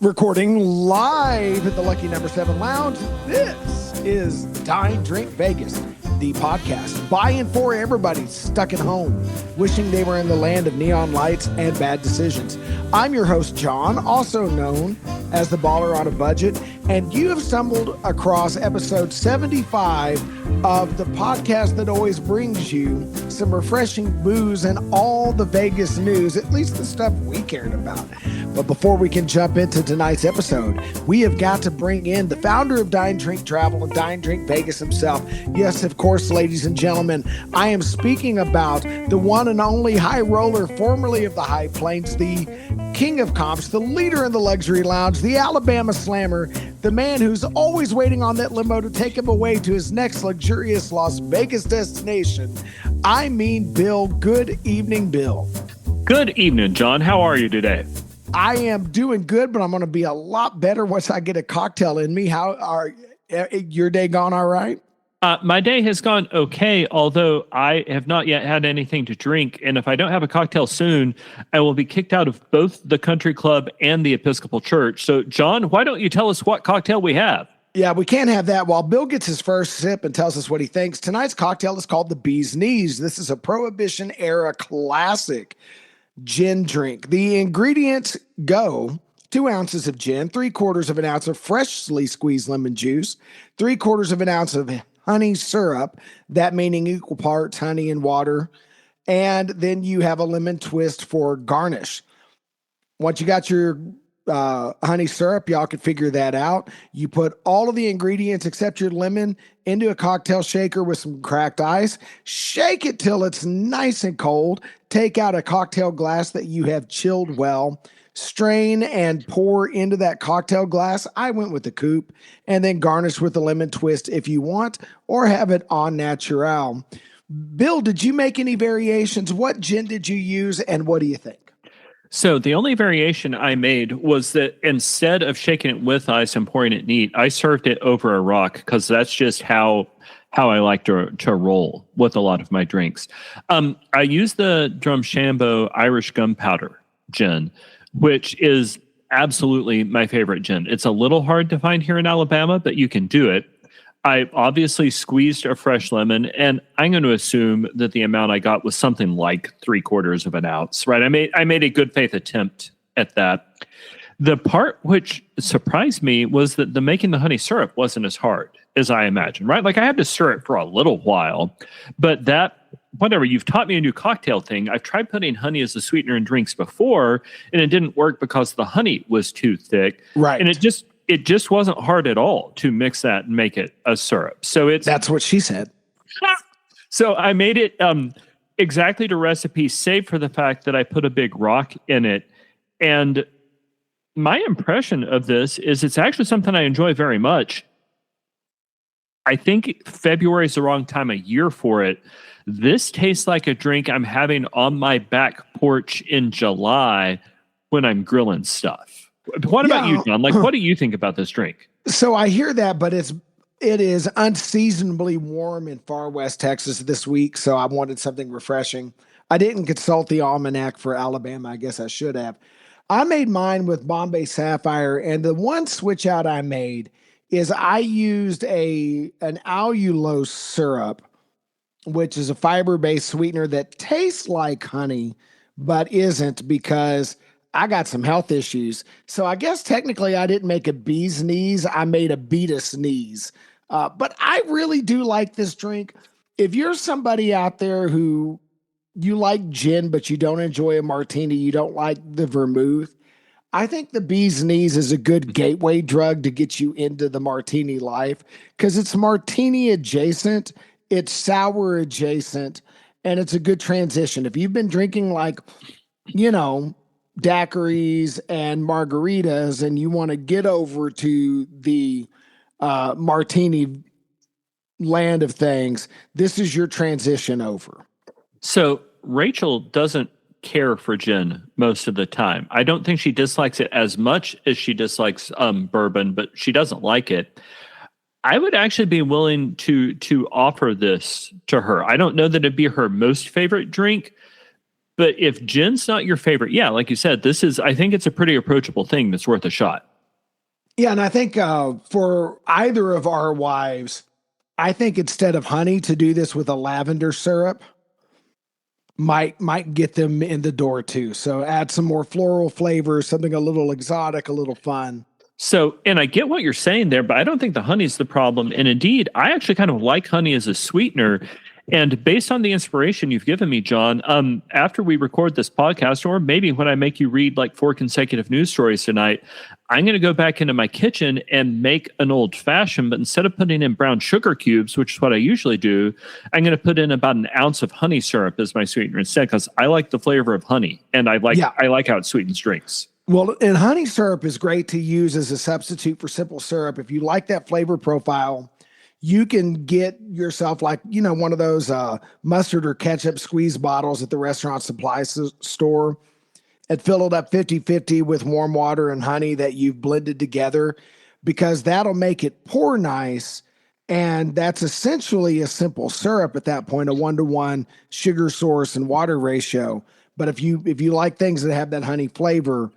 Recording live at the Lucky Number 7 Lounge. This is Dine, Drink, Vegas, the podcast by and for everybody stuck at home, wishing they were in the land of neon lights and bad decisions. I'm your host, John, also known as the Baller on a Budget, and you have stumbled across episode 75 of the podcast that always brings you some refreshing booze and all the Vegas news, at least the stuff we cared about. But before we can jump into tonight's episode, we have got to bring in the founder of Dine, Drink, Travel and Dine, Drink, Vegas himself. Yes, of course, ladies and gentlemen, I am speaking about the one and only high roller, formerly of the High Plains, the king of comps, the leader in the luxury lounge, the Alabama slammer, the man who's always waiting on that limo to take him away to his next luxurious Las Vegas destination. I mean, Bill. Good evening, Bill. Good evening, John. How are you today? I am doing good, but I'm going to be a lot better once I get a cocktail in me. How are your day gone? All right? My day has gone okay, although I have not yet had anything to drink. And if I don't have a cocktail soon, I will be kicked out of both the country club and the Episcopal Church. So, John, why don't you tell us what cocktail we have? Yeah, we can't have that. While Bill gets his first sip and tells us what he thinks, tonight's cocktail is called the Bee's Knees. This is a Prohibition-era classic gin drink. The ingredients go 2 ounces of gin, 3/4 of an ounce of freshly squeezed lemon juice, 3/4 of an ounce of honey syrup, that meaning equal parts honey and water, and then you have a lemon twist for garnish. Once you got your honey syrup, y'all can figure that out. You put all of the ingredients except your lemon into a cocktail shaker with some cracked ice. Shake it till it's nice and cold. Take out a cocktail glass that you have chilled well. Strain and pour into that cocktail glass. I went with the coupe, and then garnish with a lemon twist if you want, or have it en natural. Bill, did you make any variations? What gin did you use, and what do you think? So the only variation I made was that instead of shaking it with ice and pouring it neat, I served it over a rock because that's just how I like to roll with a lot of my drinks. I use the Drumshanbo Irish Gunpowder gin, which is absolutely my favorite gin. It's a little hard to find here in Alabama, but you can do it. I obviously squeezed a fresh lemon, and I'm going to assume that the amount I got was something like 3/4 of an ounce, right? I made a good faith attempt at that. The part which surprised me was that making the honey syrup wasn't as hard as I imagined, right? Like I had to stir it for a little while, but whatever, you've taught me a new cocktail thing. I've tried putting honey as a sweetener in drinks before, and it didn't work because the honey was too thick. Right. And it just wasn't hard at all to mix that and make it a syrup. So that's what she said. So I made it exactly to recipe, save for the fact that I put a big rock in it. And my impression of this is it's actually something I enjoy very much. I think February is the wrong time of year for it. This tastes like a drink I'm having on my back porch in July when I'm grilling stuff. What about you, John? Like, what do you think about this drink? So I hear that, but it is unseasonably warm in far west Texas this week, so I wanted something refreshing. I didn't consult the almanac for Alabama. I guess I should have. I made mine with Bombay Sapphire, and the one switch out I made is I used an allulose syrup, which is a fiber-based sweetener that tastes like honey, but isn't, because I got some health issues. So I guess technically I didn't make a bee's knees. I made a beetus knees. But I really do like this drink. If you're somebody out there who you like gin, but you don't enjoy a martini, you don't like the vermouth, I think the Bee's Knees is a good gateway drug to get you into the martini life, because it's martini adjacent, it's sour adjacent, and it's a good transition. If you've been drinking daiquiris and margaritas and you want to get over to the martini land of things, this is your transition over. So Rachel doesn't care for gin most of the time. I don't think she dislikes it as much as she dislikes bourbon, but she doesn't like it. I would actually be willing to offer this to her. I don't know that it'd be her most favorite drink, but if gin's not your favorite, yeah, like you said, I think it's a pretty approachable thing that's worth a shot. Yeah, and I think for either of our wives, I think instead of honey, to do this with a lavender syrup might get them in the door too. So add some more floral flavors, something a little exotic, a little fun. So, and I get what you're saying there, but I don't think the honey's the problem. And indeed, I actually kind of like honey as a sweetener. And based on the inspiration you've given me, John, after we record this podcast, or maybe when I make you read like 4 consecutive news stories tonight, I'm going to go back into my kitchen and make an old fashioned, but instead of putting in brown sugar cubes, which is what I usually do, I'm going to put in about an ounce of honey syrup as my sweetener instead, because I like the flavor of honey and I like how it sweetens drinks. Well, and honey syrup is great to use as a substitute for simple syrup. If you like that flavor profile, you can get yourself like, one of those mustard or ketchup squeeze bottles at the restaurant supply store and fill it up 50-50 with warm water and honey that you've blended together, because that'll make it pour nice. And that's essentially a simple syrup at that point, a 1-to-1 sugar source and water ratio. But if you like things that have that honey flavor,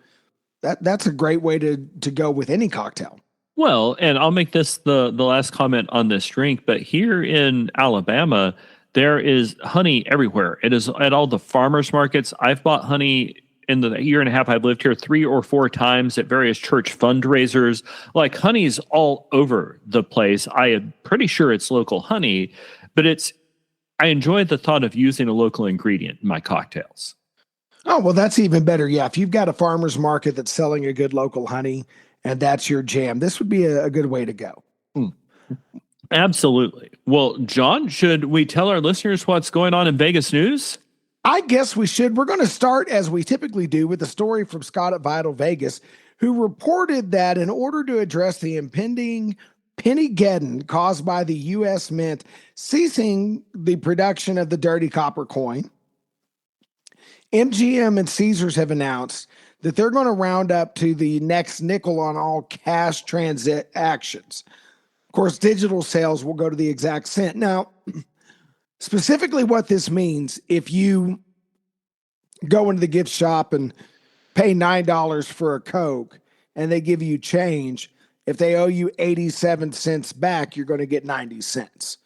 that's a great way to go with any cocktail. Well, and I'll make this the last comment on this drink, but here in Alabama, there is honey everywhere. It is at all the farmers markets. I've bought honey in the year and a half I've lived here 3 or 4 times at various church fundraisers. Like, honey's all over the place. I am pretty sure it's local honey, but I enjoy the thought of using a local ingredient in my cocktails. Oh, well, that's even better. Yeah, if you've got a farmer's market that's selling a good local honey and that's your jam, this would be a good way to go. Absolutely. Well, John, should we tell our listeners what's going on in Vegas news? I guess we should. We're going to start, as we typically do, with a story from Scott at Vital Vegas, who reported that in order to address the impending Pennygeddon caused by the U.S. Mint ceasing the production of the dirty copper coin, MGM and Caesars have announced that they're going to round up to the next nickel on all cash transactions. Of course, digital sales will go to the exact cent. Now, specifically what this means, if you go into the gift shop and pay $9 for a Coke and they give you change, if they owe you 87 cents back, you're going to get 90 cents.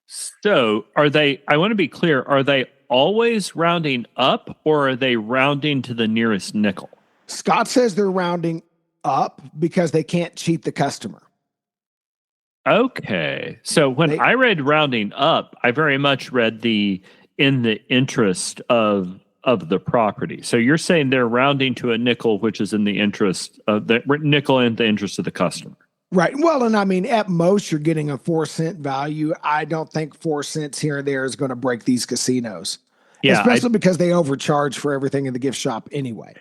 So I want to be clear, are they always rounding up or are they rounding to the nearest nickel? Scott says they're rounding up because they can't cheat the customer. Okay. So when I read rounding up, I very much read in the interest of the property. So you're saying they're rounding to a nickel, which is in the interest of the nickel in the interest of the customer. Right. Well, and I mean, at most, you're getting a 4-cent value. I don't think 4 cents here and there is going to break these casinos. Yeah, especially because they overcharge for everything in the gift shop anyway.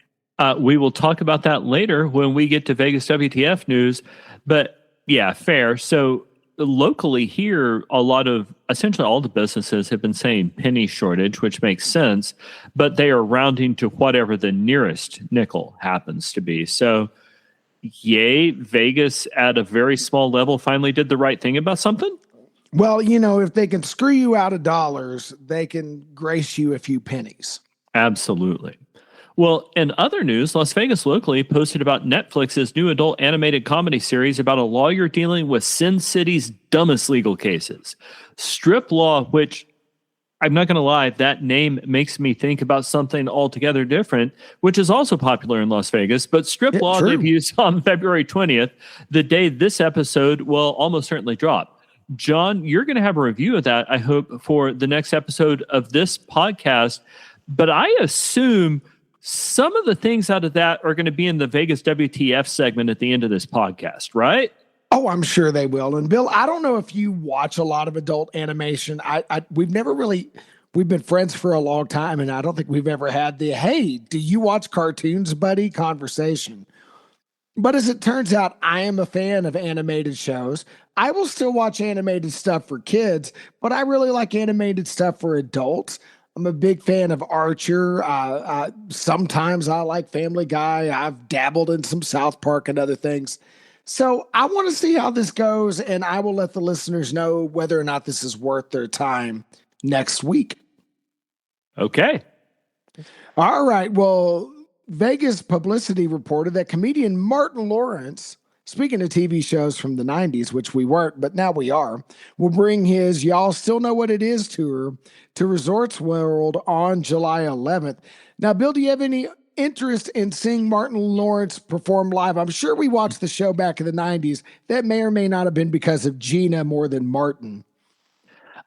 We will talk about that later when we get to Vegas WTF news. But yeah, fair. So locally here, essentially all the businesses have been saying penny shortage, which makes sense, but they are rounding to whatever the nearest nickel happens to be. So yay, Vegas at a very small level finally did the right thing about something. Well, if they can screw you out of dollars, they can grace you a few pennies. Absolutely. Well, in other news, Las Vegas locally posted about Netflix's new adult animated comedy series about a lawyer dealing with Sin City's dumbest legal cases. Strip Law, which I'm not going to lie, that name makes me think about something altogether different, which is also popular in Las Vegas. But Strip Law debuts on February 20th, the day this episode will almost certainly drop. John, you're going to have a review of that, I hope, for the next episode of this podcast. But I assume some of the things out of that are going to be in the Vegas WTF segment at the end of this podcast, right? Oh, I'm sure they will. And Bill, I don't know if you watch a lot of adult animation. We've been friends for a long time, and I don't think we've ever had the, hey, do you watch cartoons, buddy, conversation. But as it turns out, I am a fan of animated shows. I will still watch animated stuff for kids, but I really like animated stuff for adults. I'm a big fan of Archer. Sometimes I like Family Guy. I've dabbled in some South Park and other things. So I want to see how this goes, and I will let the listeners know whether or not this is worth their time next week. Okay. All right. Well, Vegas publicity reported that comedian Martin Lawrence, speaking of TV shows from the 90s, which we weren't, but now we are, will bring his Y'all Still Know What It Is tour to Resorts World on July 11th. Now, Bill, do you have any interest in seeing Martin Lawrence perform live? I'm sure we watched the show back in the 90s. That may or may not have been because of Gina more than Martin.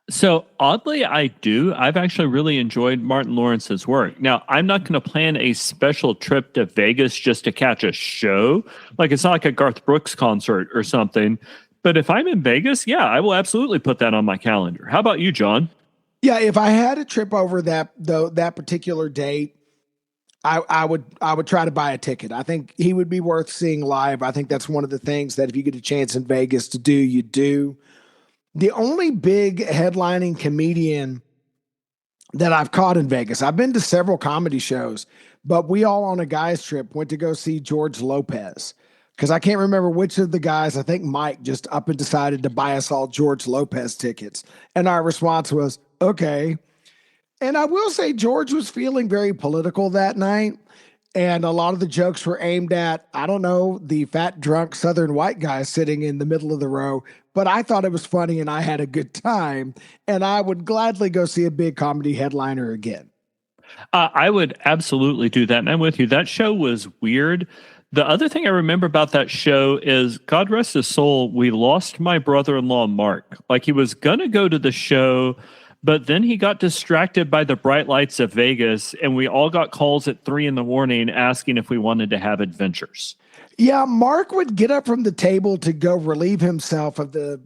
So oddly, I do. I've actually really enjoyed Martin Lawrence's work. Now, I'm not going to plan a special trip to Vegas just to catch a show. Like, it's not like a Garth Brooks concert or something. But if I'm in Vegas, yeah, I will absolutely put that on my calendar. How about you, John? Yeah, if I had a trip over that particular date, I would try to buy a ticket. I think he would be worth seeing live. I think that's one of the things that if you get a chance in Vegas to do, you do. The only big headlining comedian that I've caught in Vegas, I've been to several comedy shows, but we all on a guys trip went to go see George Lopez because I can't remember which of the guys. I think Mike just up and decided to buy us all George Lopez tickets. And our response was, okay. And I will say George was feeling very political that night. And a lot of the jokes were aimed at, I don't know, the fat, drunk Southern white guy sitting in the middle of the row. But I thought it was funny and I had a good time. And I would gladly go see a big comedy headliner again. I would absolutely do that. And I'm with you. That show was weird. The other thing I remember about that show is, God rest his soul, we lost my brother-in-law, Mark. Like, he was going to go to the show, but then he got distracted by the bright lights of Vegas, and we all got calls at 3 a.m. asking if we wanted to have adventures. Yeah, Mark would get up from the table to go relieve himself of the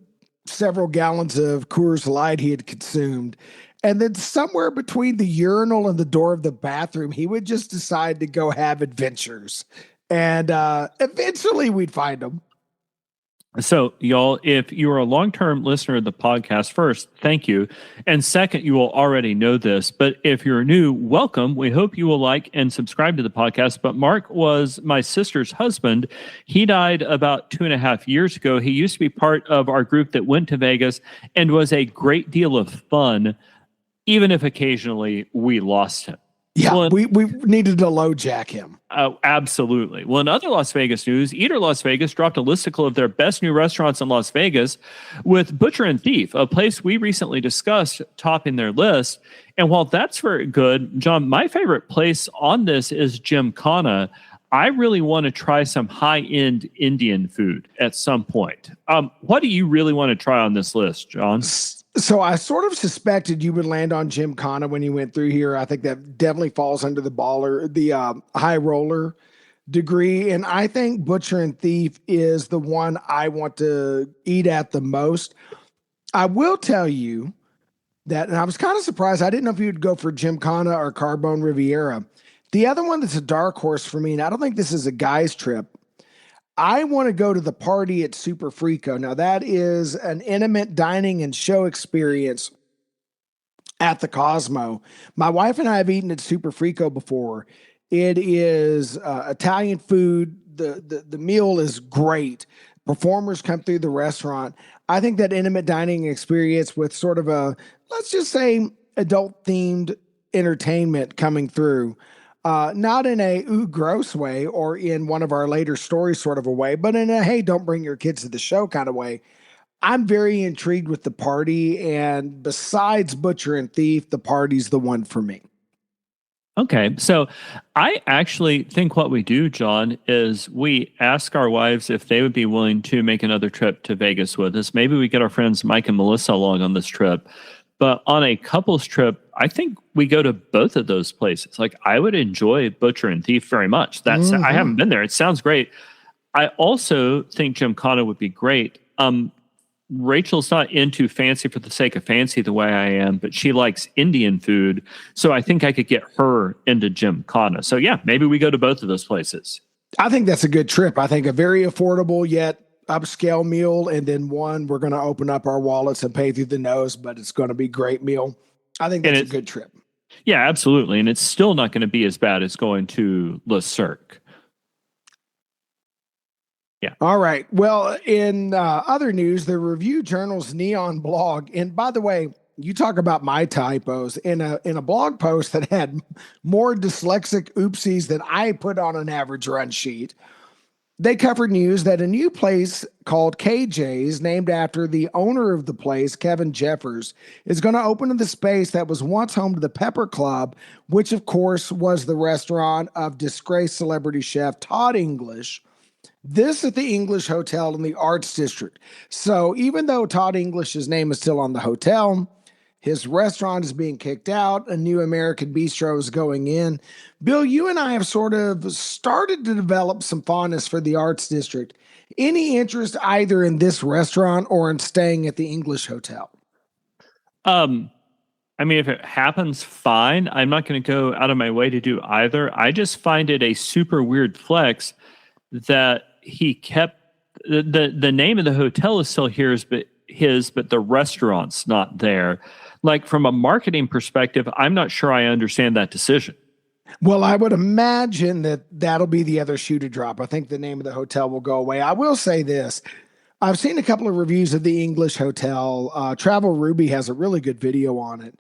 several gallons of Coors Light he had consumed. And then somewhere between the urinal and the door of the bathroom, he would just decide to go have adventures. And eventually we'd find him. So, y'all, if you are a long-term listener of the podcast, first, thank you. And second, you will already know this, but if you're new, welcome. We hope you will like and subscribe to the podcast. But Mark was my sister's husband. He died about 2.5 years ago. He used to be part of our group that went to Vegas and was a great deal of fun, even if occasionally we lost him. Yeah, well, we needed to low jack him. Absolutely. Well, in other Las Vegas news, Eater Las Vegas dropped a listicle of their best new restaurants in Las Vegas, with Butcher and Thief, a place we recently discussed, topping their list. And while that's very good, John, my favorite place on this is Gymkhana. I really want to try some high-end Indian food at some point. What do you really want to try on this list, John? So I sort of suspected you would land on Gymkhana when you went through here. I think that definitely falls under the high roller degree. And I think Butcher and Thief is the one I want to eat at the most. I will tell you that, and I was kind of surprised. I didn't know if you'd go for Gymkhana or Carbone Riviera. The other one that's a dark horse for me, and I don't think this is a guy's trip, I want to go to the party at Super Frico. Now, that is an intimate dining and show experience at the Cosmo. My wife and I have eaten at Super Frico before. It is Italian food. The meal is great. Performers come through the restaurant. I think that intimate dining experience with sort of a, let's just say, adult-themed entertainment coming through, not in a ooh gross way or in one of our later stories sort of a way, but in a hey, don't bring your kids to the show kind of way. I'm very intrigued with the party, and besides Butcher and Thief, the party's the one for me. Okay, so I actually think what we do, John, is we ask our wives if they would be willing to make another trip to Vegas with us. Maybe we get our friends Mike and Melissa along on this trip. But on a couples trip, I think we go to both of those places. Like, I would enjoy Butcher and Thief very much. That's I haven't been there. It sounds great. I also think Gymkhana would be great. Rachel's not into fancy for the sake of fancy the way I am, but she likes Indian food. So I think I could get her into Gymkhana. So yeah, maybe we go to both of those places. I think that's a good trip. I think a very affordable yet upscale meal, and then one we're going to open up our wallets and pay through the nose, but it's going to be a great meal. I think that's a good trip. Yeah, absolutely. And it's still not going to be as bad as going to Le Cirque. Yeah. All right. Well, in other news, the Review Journal's Neon blog, and by the way, you talk about my typos in a blog post that had more dyslexic oopsies than I put on an average run sheet. They covered news that a new place called KJ's, named after the owner of the place, Kevin Jeffers, is going to open in the space that was once home to the Pepper Club, which, of course, was the restaurant of disgraced celebrity chef Todd English. This at the English Hotel in the Arts District. So even though Todd English's name is still on the hotel, his restaurant is being kicked out. A new American bistro is going in. Bill, you and I have sort of started to develop some fondness for the Arts District. Any interest either in this restaurant or in staying at the English Hotel? I mean, if it happens, fine. I'm not going to go out of my way to do either. I just find it a super weird flex that he kept the name of the hotel is still his, but the restaurant's not there. Like, from a marketing perspective, I'm not sure I understand that decision. Well, I would imagine that that'll be the other shoe to drop. I think the name of the hotel will go away. I will say this. I've seen a couple of reviews of the English Hotel. Travel Ruby has a really good video on it.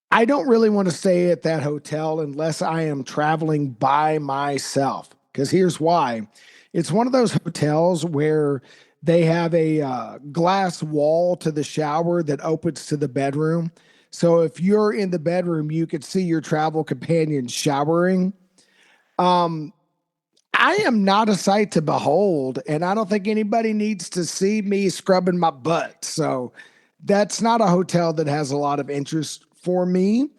I don't really want to stay at that hotel unless I am traveling by myself, because here's why. It's one of those hotels where they have a glass wall to the shower that opens to the bedroom. So if you're in the bedroom, you could see your travel companion showering. I am not a sight to behold, and I don't think anybody needs to see me scrubbing my butt. So that's not a hotel that has a lot of interest for me.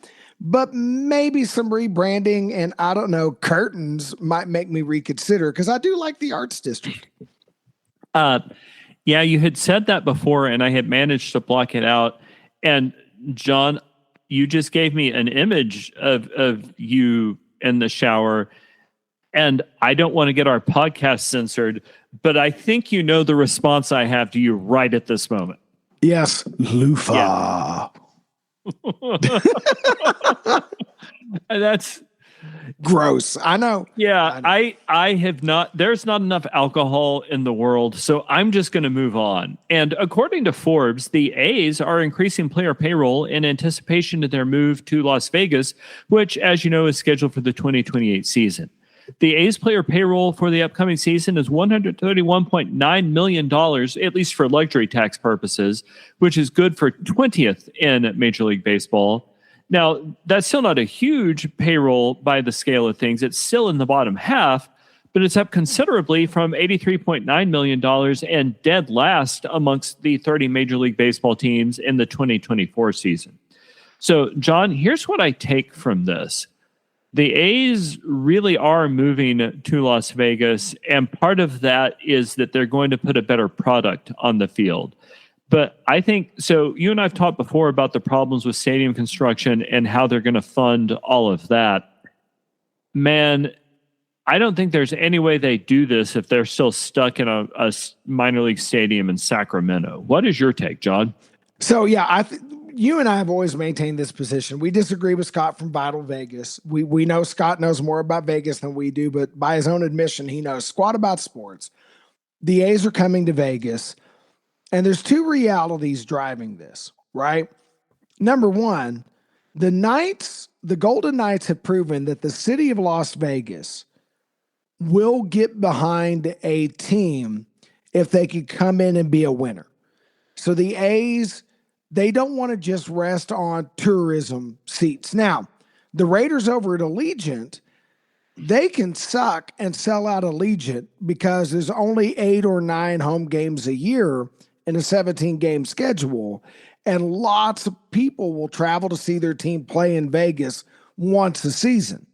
But maybe some rebranding and, I don't know, curtains might make me reconsider, because I do like the Arts District. Yeah, you had said that before, and I had managed to block it out. And John, you just gave me an image of you in the shower, and I don't want to get our podcast censored, but I think you know the response I have to you right at this moment. Yes, loofah. Yeah. That's gross. I know. Yeah, I have not. There's not enough alcohol in the world, so I'm just going to move on. And according to Forbes, the A's are increasing player payroll in anticipation of their move to Las Vegas, which, as you know, is scheduled for the 2028 season. The A's player payroll for the upcoming season is $131.9 million, at least for luxury tax purposes, which is good for 20th in Major League Baseball. Now, that's still not a huge payroll by the scale of things. It's still in the bottom half, but it's up considerably from $83.9 million and dead last amongst the 30 Major League Baseball teams in the 2024 season. So, John, here's what I take from this. The A's really are moving to Las Vegas, and part of that is that they're going to put a better product on the field. But I think, so you and I have talked before about the problems with stadium construction and how they're going to fund all of that. Man, I don't think there's any way they do this if they're still stuck in a minor league stadium in Sacramento. What is your take, John? So, yeah, you and I have always maintained this position. We disagree with Scott from Vital Vegas. We know Scott knows more about Vegas than we do, but by his own admission, he knows squat about sports. The A's are coming to Vegas, and there's two realities driving this, right? Number one, the Golden Knights have proven that the city of Las Vegas will get behind a team if they could come in and be a winner. So the A's, they don't want to just rest on tourism seats. Now, the Raiders over at Allegiant, they can suck and sell out Allegiant because there's only 8 or 9 home games a year in a 17-game schedule, and lots of people will travel to see their team play in Vegas once a season.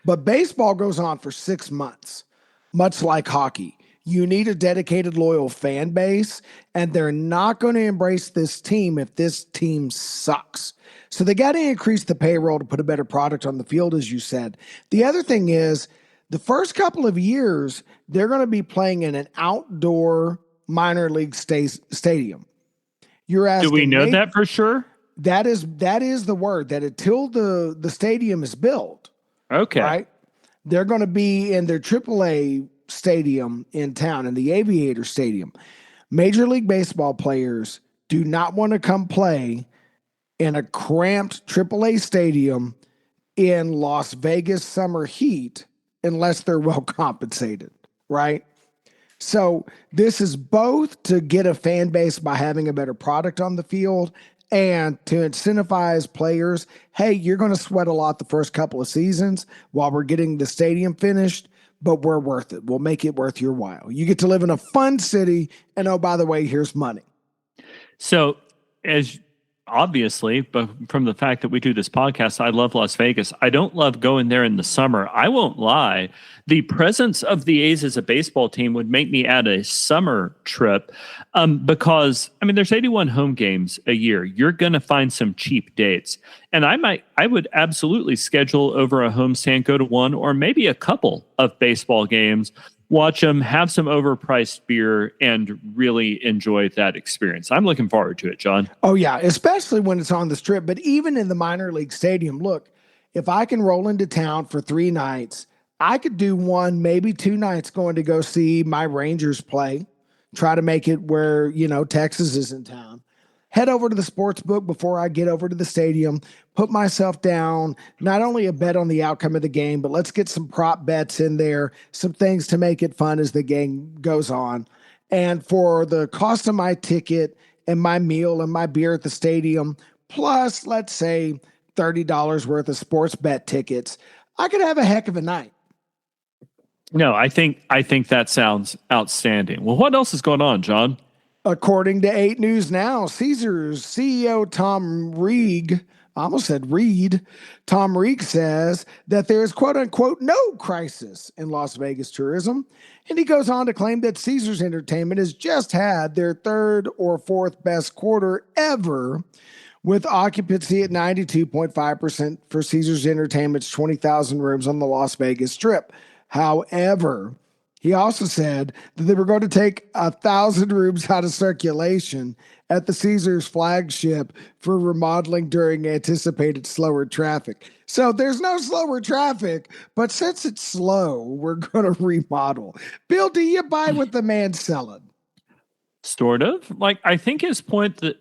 But baseball goes on for 6 months, much like hockey. You need a dedicated, loyal fan base, and they're not going to embrace this team if this team sucks. So they got to increase the payroll to put a better product on the field, as you said. The other thing is, the first couple of years, they're going to be playing in an outdoor minor league stadium. You're asking, do we know that for sure? That is the word, that until the stadium is built. Okay. Right? They're going to be in their AAA stadium in town, in the Aviator Stadium. Major League Baseball players do not want to come play in a cramped AAA stadium in Las Vegas summer heat unless they're well compensated, right? So this is both to get a fan base by having a better product on the field and to incentivize players. Hey, you're going to sweat a lot the first couple of seasons while we're getting the stadium finished, but we're worth it. We'll make it worth your while. You get to live in a fun city. And oh, by the way, here's money. So, as obviously, but from the fact that we do this podcast, I love Las Vegas. I don't love going there in the summer. I won't lie. The presence of the A's as a baseball team would make me add a summer trip because, I mean, there's 81 home games a year. You're going to find some cheap dates. And I would absolutely schedule over a homestand, go to one or maybe a couple of baseball games, watch them, have some overpriced beer, and really enjoy that experience. I'm looking forward to it, John. Oh, yeah, especially when it's on the Strip. But even in the minor league stadium, look, if I can roll into town for 3 nights, I could do 1, maybe 2 nights going to go see my Rangers play, try to make it where, Texas is in town. Head over to the sports book before I get over to the stadium, put myself down, not only a bet on the outcome of the game, but let's get some prop bets in there, some things to make it fun as the game goes on. And for the cost of my ticket and my meal and my beer at the stadium, plus, let's say, $30 worth of sports bet tickets, I could have a heck of a night. No, I think that sounds outstanding. Well, what else is going on, John? According to 8 News Now, Caesars CEO Tom Reeg, I almost said Reed, Tom Reeg says that there's quote unquote no crisis in Las Vegas tourism. And he goes on to claim that Caesars Entertainment has just had their 3rd or 4th best quarter ever, with occupancy at 92.5% for Caesars Entertainment's 20,000 rooms on the Las Vegas Strip. However, he also said that they were going to take 1,000 rooms out of circulation at the Caesars flagship for remodeling during anticipated slower traffic. So there's no slower traffic, but since it's slow, we're going to remodel. Bill, do you buy what the man's selling? Sort of. Like, I think his point that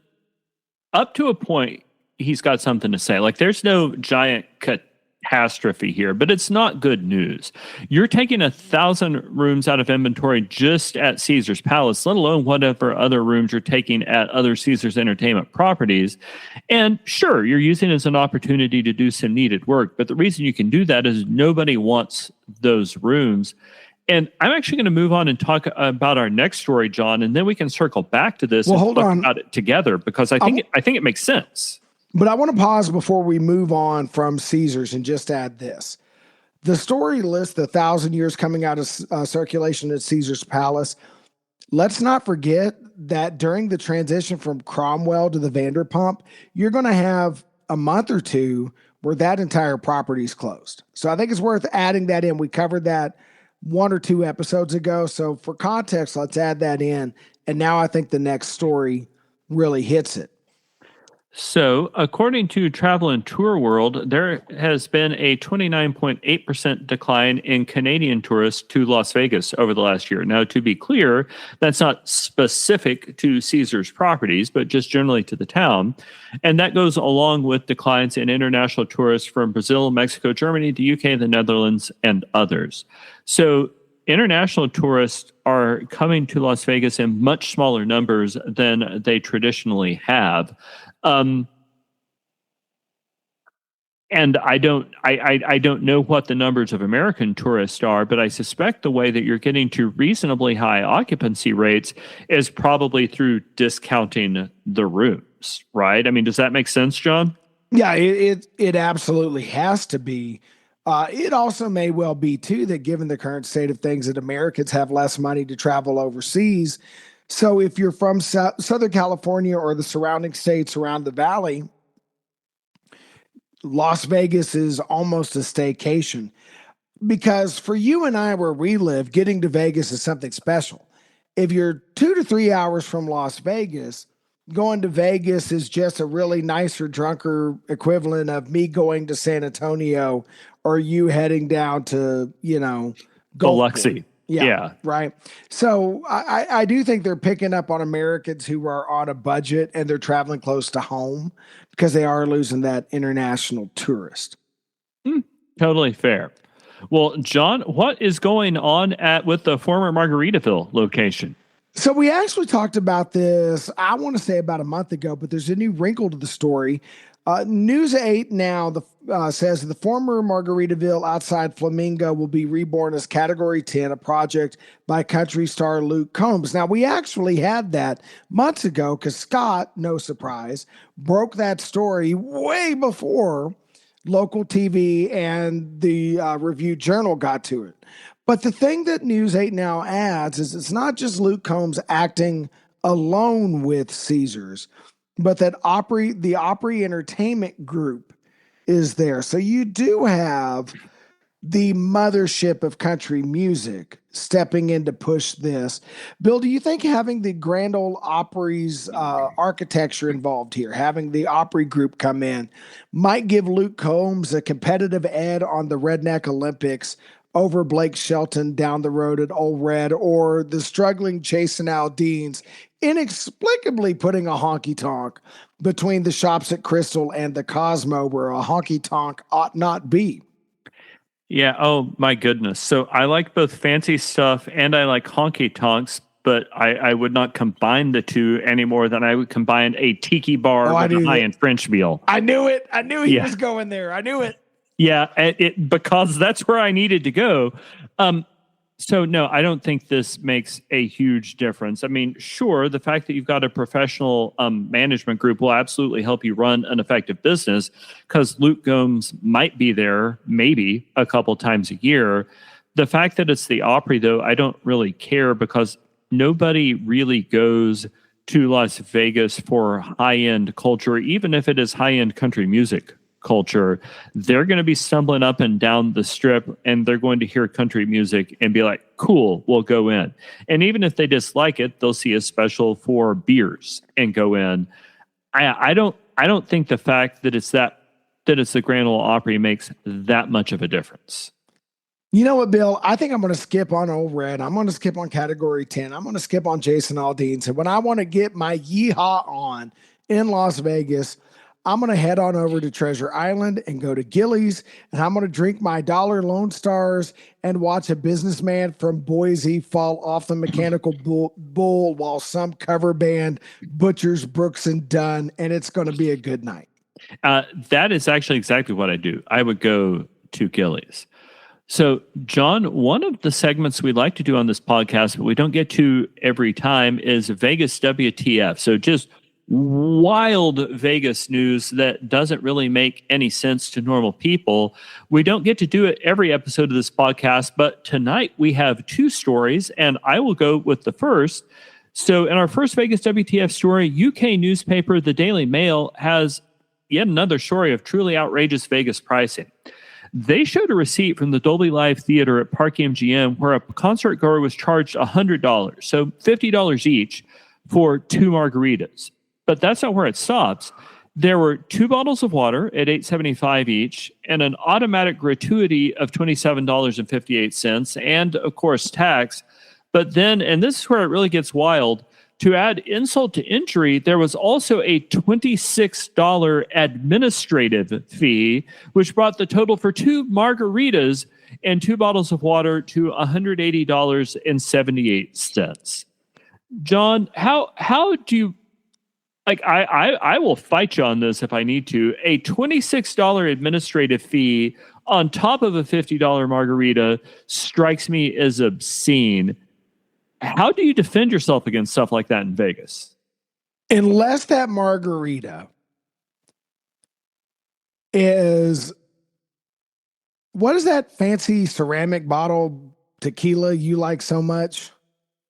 up to a point, he's got something to say. Like, there's no giant catastrophe here, but it's not good news. You're taking 1,000 rooms out of inventory just at Caesars Palace, let alone whatever other rooms you're taking at other Caesars Entertainment properties. And sure, you're using it as an opportunity to do some needed work, but the reason you can do that is nobody wants those rooms. And I'm actually going to move on and talk about our next story, John, and then we can circle back to this and hold talk on about it together, because I think it makes sense. But I want to pause before we move on from Caesars and just add this. The story lists the 1,000 years coming out of circulation at Caesars Palace. Let's not forget that during the transition from Cromwell to the Vanderpump, you're going to have a month or two where that entire property is closed. So I think it's worth adding that in. We covered that 1 or 2 episodes ago. So for context, let's add that in. And now I think the next story really hits it. So, according to Travel and Tour World, there has been a 29.8% decline in Canadian tourists to Las Vegas over the last year. Now, to be clear, that's not specific to Caesars properties, but just generally to the town. And that goes along with declines in international tourists from Brazil, Mexico, Germany, the UK, the Netherlands, and others. So, international tourists are coming to Las Vegas in much smaller numbers than they traditionally have. And I don't know what the numbers of American tourists are, but I suspect the way that you're getting to reasonably high occupancy rates is probably through discounting the rooms, right? I mean, does that make sense, John? Yeah, it absolutely has to be. It also may well be, too, that given the current state of things, that Americans have less money to travel overseas. So if you're from Southern California or the surrounding states around the valley, Las Vegas is almost a staycation. Because for you and I, where we live, getting to Vegas is something special. If you're 2 to 3 hours from Las Vegas, going to Vegas is just a really nicer, drunker equivalent of me going to San Antonio or you heading down to, Biloxi. Yeah. Right. So I do think they're picking up on Americans who are on a budget and they're traveling close to home because they are losing that international tourist. Totally fair. Well, John, what is going on with the former Margaritaville location? So we actually talked about this, I want to say about a month ago, but there's a new wrinkle to the story. News 8 now says the former Margaritaville outside Flamingo will be reborn as Category 10, a project by country star Luke Combs. Now, we actually had that months ago because Scott, no surprise, broke that story way before local TV and the Review Journal got to it. But the thing that News 8 now adds is it's not just Luke Combs acting alone with Caesars, but that the Opry Entertainment Group is there. So you do have the mothership of country music stepping in to push this. Bill, do you think having the Grand Ole Opry's architecture involved here, having the Opry group come in, might give Luke Combs a competitive edge on the Redneck Olympics over Blake Shelton down the road at Ole Red, or the struggling Jason Aldean's inexplicably putting a honky tonk between the shops at Crystal and the Cosmo where a honky tonk ought not be? Yeah. Oh, my goodness. So I like both fancy stuff and I like honky tonks, but I would not combine the two any more than I would combine a tiki bar with a high-end French meal. I knew it. I knew he was going there. I knew it. Yeah, because that's where I needed to go. So no, I don't think this makes a huge difference. I mean, sure, the fact that you've got a professional management group will absolutely help you run an effective business because Luke Combs might be there maybe a couple times a year. The fact that it's the Opry, though, I don't really care because nobody really goes to Las Vegas for high-end culture, even if it is high-end country music culture. They're going to be stumbling up and down the strip and they're going to hear country music and be like, cool, we'll go in. And even if they dislike it, they'll see a special for beers and go in. I don't think the fact that it's the Grand Ole Opry makes that much of a difference. You know what, Bill? I think I'm going to skip on Ole Red. I'm going to skip on Category 10. I'm going to skip on Jason Aldean. So when I want to get my yeehaw on in Las Vegas, I'm going to head on over to Treasure Island and go to Gillies, and I'm going to drink my $1 Lone Stars and watch a businessman from Boise fall off the mechanical bull while some cover band butchers Brooks and Dunn, and it's going to be a good night. That is actually exactly what I do. I would go to Gillies. So, John, one of the segments we like to do on this podcast, but we don't get to every time, is Vegas WTF. So just wild Vegas news that doesn't really make any sense to normal people. We don't get to do it every episode of this podcast, but tonight we have two stories, and I will go with the first. So in our first Vegas WTF story, UK newspaper The Daily Mail has yet another story of truly outrageous Vegas pricing. They showed a receipt from the Dolby Live Theater at Park MGM where a concert goer was charged $100, so $50 each for 2 margaritas. But that's not where it stops. There were 2 bottles of water at $8.75 each and an automatic gratuity of $27.58 and, of course, tax. But then, and this is where it really gets wild, to add insult to injury, there was also a $26 administrative fee, which brought the total for 2 margaritas and 2 bottles of water to $180.78. John, how do you... Like, I will fight you on this if I need to. A $26 administrative fee on top of a $50 margarita strikes me as obscene. How do you defend yourself against stuff like that in Vegas? Unless that margarita is, what is that fancy ceramic bottle tequila you like so much?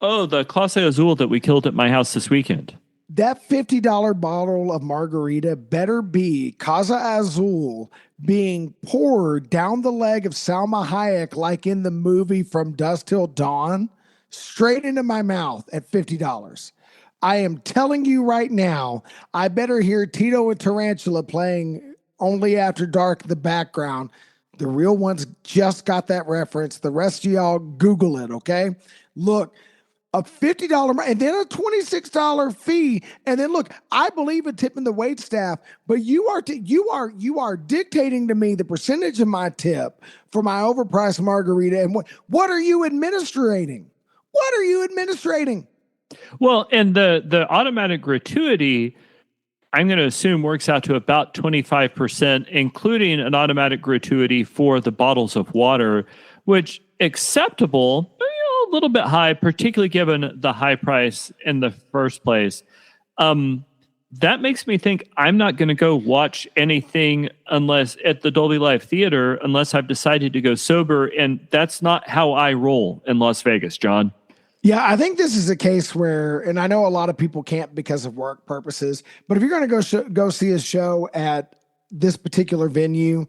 Oh, the Clase Azul that we killed at my house this weekend. That $50 bottle of margarita better be Casa Azul being poured down the leg of Salma Hayek like in the movie From Dusk Till Dawn, straight into my mouth at $50. I am telling you right now, I better hear Tito and Tarantula playing Only After Dark in the background The real ones just got that reference. The rest of y'all Google it, okay? Look, a $50 and then a $26 fee. And then look, I believe in tipping the wait staff, but you are dictating to me the percentage of my tip for my overpriced margarita. And what are you administrating? What are you administrating? Well, and the automatic gratuity, I'm going to assume, works out to about 25%, including an automatic gratuity for the bottles of water, which acceptable, a little bit high, particularly given the high price in the first place. That makes me think I'm not going to go watch anything unless at the Dolby Live Theater, unless I've decided to go sober. And that's not how I roll in Las Vegas, John. Yeah, I think this is a case where, and I know a lot of people can't because of work purposes, but if you're going to go see a show at this particular venue,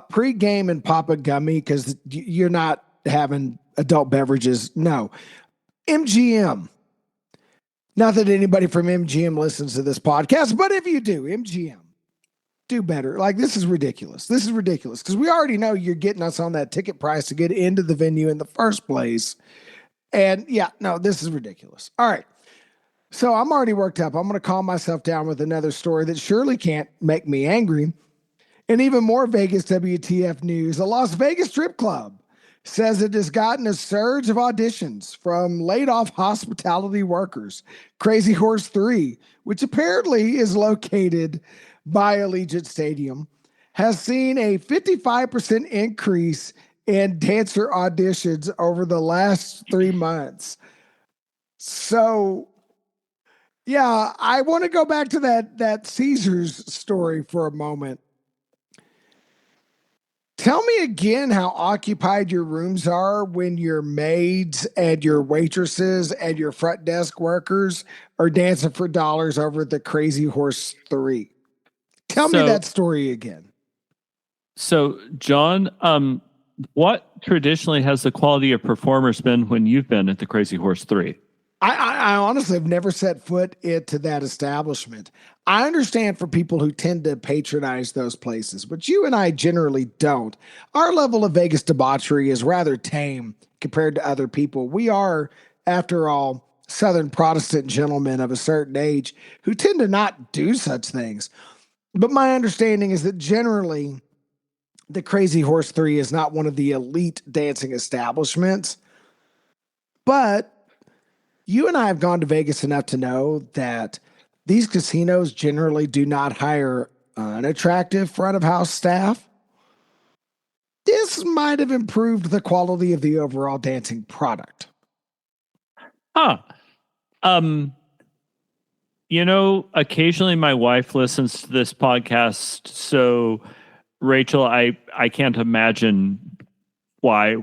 pre-game and pop a gummy because you're not having adult beverages. No. MGM. Not that anybody from MGM listens to this podcast, but if you do, MGM, do better. Like, this is ridiculous. This is ridiculous because we already know you're getting us on that ticket price to get into the venue in the first place. And yeah, no, this is ridiculous. All right. So I'm already worked up. I'm going to calm myself down with another story that surely can't make me angry. And even more Vegas WTF news. A Las Vegas strip club says it has gotten a surge of auditions from laid off hospitality workers. Crazy Horse 3, which apparently is located by Allegiant Stadium, has seen a 55% increase in dancer auditions over the last 3 months. So, yeah, I want to go back to that Caesars story for a moment. Tell me again how occupied your rooms are when your maids and your waitresses and your front desk workers are dancing for dollars over the Crazy Horse 3. Tell me that story again. So, John, what traditionally has the quality of performers been when you've been at the Crazy Horse 3? I honestly have never set foot into that establishment. I understand for people who tend to patronize those places, but you and I generally don't. Our level of Vegas debauchery is rather tame compared to other people. We are, after all, Southern Protestant gentlemen of a certain age who tend to not do such things. But my understanding is that generally the Crazy Horse 3 is not one of the elite dancing establishments. But you and I have gone to Vegas enough to know that these casinos generally do not hire unattractive front of house staff. This might have improved the quality of the overall dancing product. Occasionally my wife listens to this podcast, so Rachel, I can't imagine why.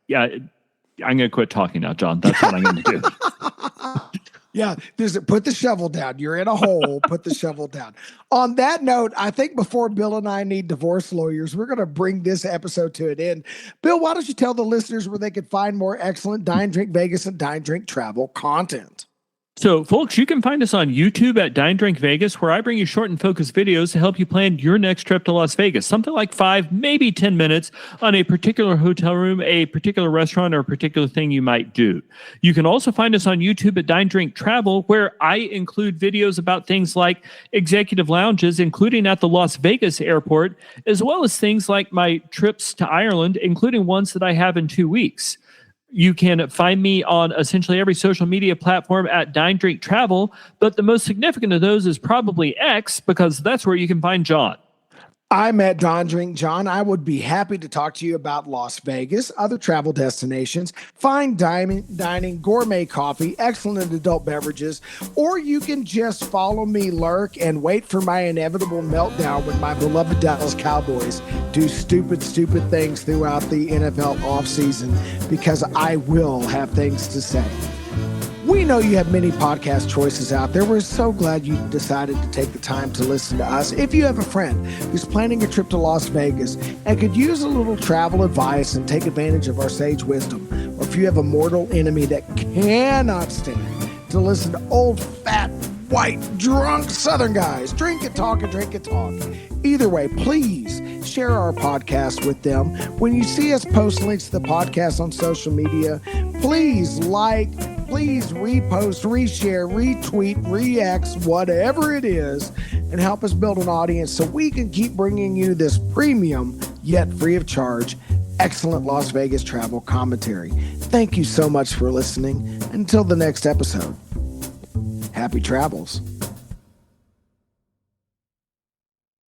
Yeah, I'm going to quit talking now, John. That's what I'm going to do. Yeah, put the shovel down. You're in a hole. Put the shovel down. On that note, I think before Bill and I need divorce lawyers, we're going to bring this episode to an end. Bill, why don't you tell the listeners where they could find more excellent Dine Drink Vegas and Dine Drink Travel content? So, folks, you can find us on YouTube at Dine Drink Vegas, where I bring you short and focused videos to help you plan your next trip to Las Vegas. Something like 5, maybe 10 minutes on a particular hotel room, a particular restaurant, or a particular thing you might do. You can also find us on YouTube at Dine Drink Travel, where I include videos about things like executive lounges, including at the Las Vegas airport, as well as things like my trips to Ireland, including ones that I have in 2 weeks. You can find me on essentially every social media platform at Dine Drink Travel, but the most significant of those is probably X, because that's where you can find John. I'm at Don Drink John. I would be happy to talk to you about Las Vegas, other travel destinations, fine dining, gourmet coffee, excellent adult beverages, or you can just follow me, lurk, and wait for my inevitable meltdown when my beloved Dallas Cowboys do stupid things throughout the NFL offseason, because I will have things to say. We know you have many podcast choices out there. We're so glad you decided to take the time to listen to us. If you have a friend who's planning a trip to Las Vegas and could use a little travel advice and take advantage of our sage wisdom, or if you have a mortal enemy that cannot stand to listen to old, fat, white, drunk Southern guys. Drink it, talk, and drink it, talk. Either way, please share our podcast with them. When you see us post links to the podcast on social media, please like, please repost, reshare, retweet, re-X, whatever it is, and help us build an audience so we can keep bringing you this premium, yet free of charge, excellent Las Vegas travel commentary. Thank you so much for listening. Until the next episode, happy travels.